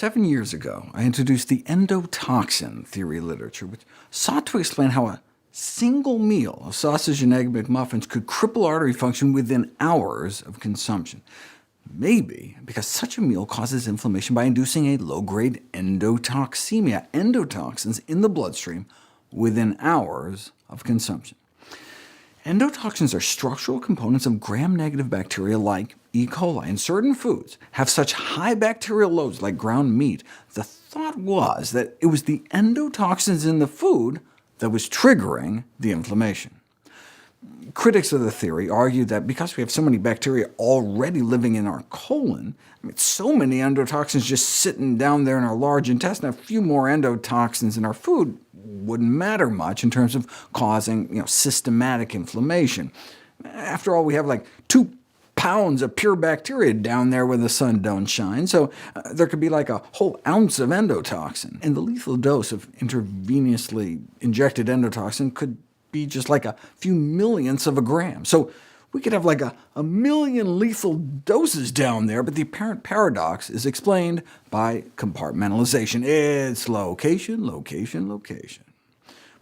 7 years ago, I introduced the endotoxin theory literature, which sought to explain how a single meal of sausage and egg McMuffins could cripple artery function within hours of consumption. Maybe because such a meal causes inflammation by inducing a low-grade endotoxemia, endotoxins in the bloodstream within hours of consumption. Endotoxins are structural components of gram-negative bacteria like E. coli, and certain foods have such high bacterial loads like ground meat. The thought was that it was the endotoxins in the food that was triggering the inflammation. Critics of the theory argue that because we have so many bacteria already living in our colon, so many endotoxins just sitting down there in our large intestine, a few more endotoxins in our food wouldn't matter much in terms of causing systematic inflammation. After all, we have like 2 pounds of pure bacteria down there where the sun don't shine, so there could be like a whole ounce of endotoxin. And the lethal dose of intravenously injected endotoxin could be just like a few millionths of a gram. So we could have like a million lethal doses down there, but the apparent paradox is explained by compartmentalization. It's location, location, location.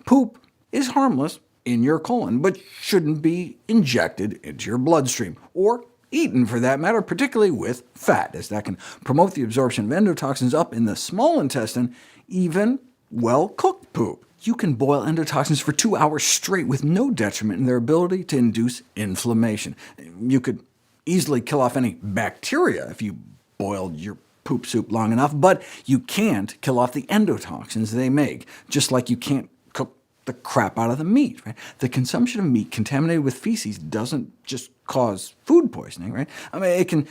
Poop is harmless in your colon, but shouldn't be injected into your bloodstream, or eaten for that matter, particularly with fat, as that can promote the absorption of endotoxins up in the small intestine, even well-cooked poop. You can boil endotoxins for 2 hours straight with no detriment in their ability to induce inflammation. You could easily kill off any bacteria if you boiled your poop soup long enough, but you can't kill off the endotoxins they make, just like you can't cook the crap out of the meat. Right? The consumption of meat contaminated with feces doesn't just cause food poisoning. Right? It can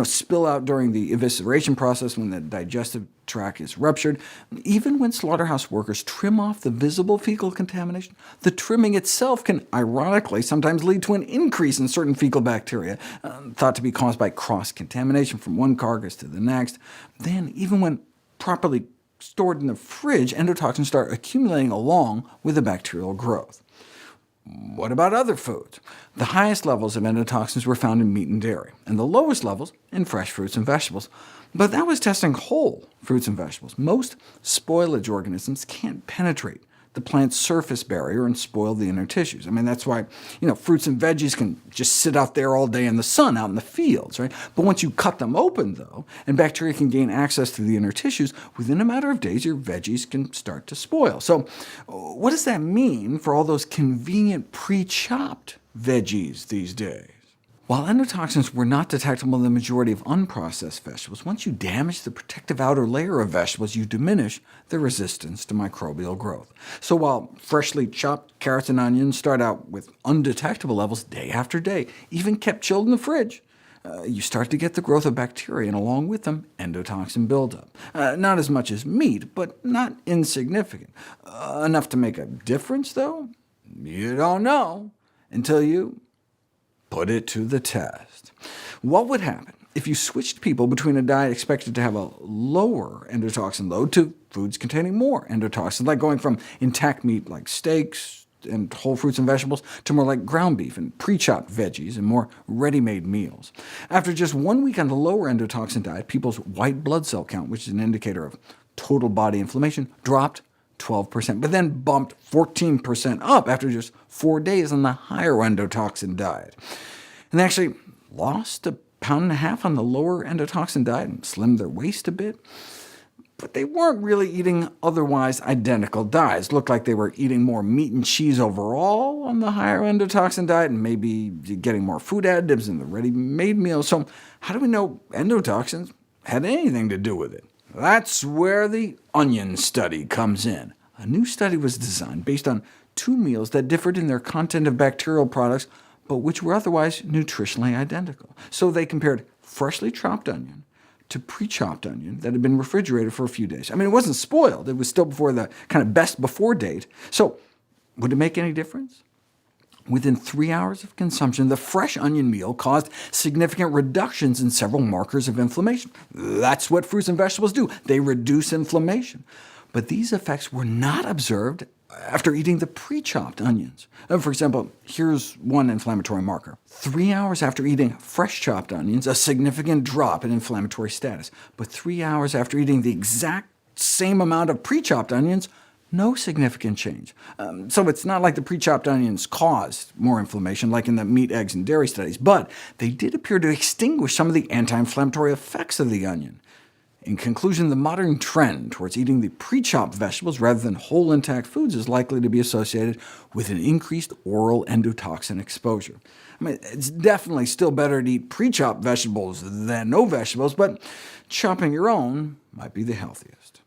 spill out during the evisceration process when the digestive tract is ruptured. Even when slaughterhouse workers trim off the visible fecal contamination, the trimming itself can ironically sometimes lead to an increase in certain fecal bacteria, thought to be caused by cross-contamination from one carcass to the next. Then, even when properly stored in the fridge, endotoxins start accumulating along with the bacterial growth. What about other foods? The highest levels of endotoxins were found in meat and dairy, and the lowest levels in fresh fruits and vegetables. But that was testing whole fruits and vegetables. Most spoilage organisms can't penetrate the plant's surface barrier and spoil the inner tissues. That's why fruits and veggies can just sit out there all day in the sun, out in the fields. Right? But once you cut them open, though, and bacteria can gain access to the inner tissues, within a matter of days your veggies can start to spoil. So what does that mean for all those convenient pre-chopped veggies these days? While endotoxins were not detectable in the majority of unprocessed vegetables, once you damage the protective outer layer of vegetables, you diminish their resistance to microbial growth. So while freshly chopped carrots and onions start out with undetectable levels day after day, even kept chilled in the fridge, you start to get the growth of bacteria, and along with them, endotoxin buildup. Not as much as meat, but not insignificant. Enough to make a difference, though? You don't know until you put it to the test. What would happen if you switched people between a diet expected to have a lower endotoxin load to foods containing more endotoxins, like going from intact meat like steaks and whole fruits and vegetables to more like ground beef and pre-chopped veggies and more ready-made meals? After just 1 week on the lower endotoxin diet, people's white blood cell count, which is an indicator of total body inflammation, dropped 12%, but then bumped 14% up after just 4 days on the higher endotoxin diet. And they actually lost 1.5 pounds on the lower endotoxin diet and slimmed their waist a bit. But they weren't really eating otherwise identical diets. It looked like they were eating more meat and cheese overall on the higher endotoxin diet, and maybe getting more food additives in the ready-made meals. So how do we know endotoxins had anything to do with it? That's where the onion study comes in. A new study was designed based on 2 meals that differed in their content of bacterial products, but which were otherwise nutritionally identical. So they compared freshly chopped onion to pre-chopped onion that had been refrigerated for a few days. It wasn't spoiled. It was still before the kind of best before date. So would it make any difference? Within 3 hours of consumption, the fresh onion meal caused significant reductions in several markers of inflammation. That's what fruits and vegetables do. They reduce inflammation. But these effects were not observed after eating the pre-chopped onions. For example, here's one inflammatory marker. 3 hours after eating fresh chopped onions, a significant drop in inflammatory status. But 3 hours after eating the exact same amount of pre-chopped onions, no significant change. So it's not like the pre-chopped onions caused more inflammation, like in the meat, eggs, and dairy studies, but they did appear to extinguish some of the anti-inflammatory effects of the onion. In conclusion, the modern trend towards eating the pre-chopped vegetables rather than whole intact foods is likely to be associated with an increased oral endotoxin exposure. I mean, it's definitely still better to eat pre-chopped vegetables than no vegetables, but chopping your own might be the healthiest.